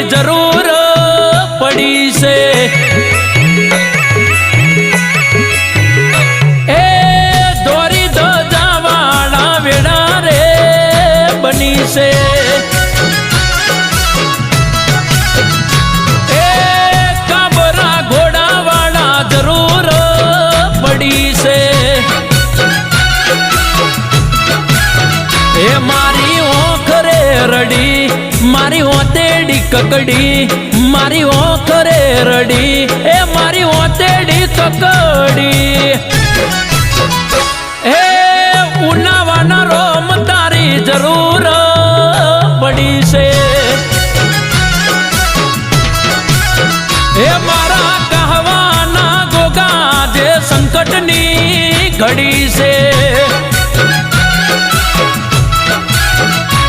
જરૂર પડી છે એ દોરી ધજાવાળા વેડા રે બની છે એ કાબરા ઘોડાવાળા જરૂર પડી છે એ મારી ઓખ રે રડી મારી ઓતેડી કકડી મારી ઓખ રે રડી એ મારી ઓતેડી કકડી એ ઉનાવાના રોમ તારી જરૂર પડી છે એ મારા કહેવાના ગોગા જે સંકટની ઘડી છે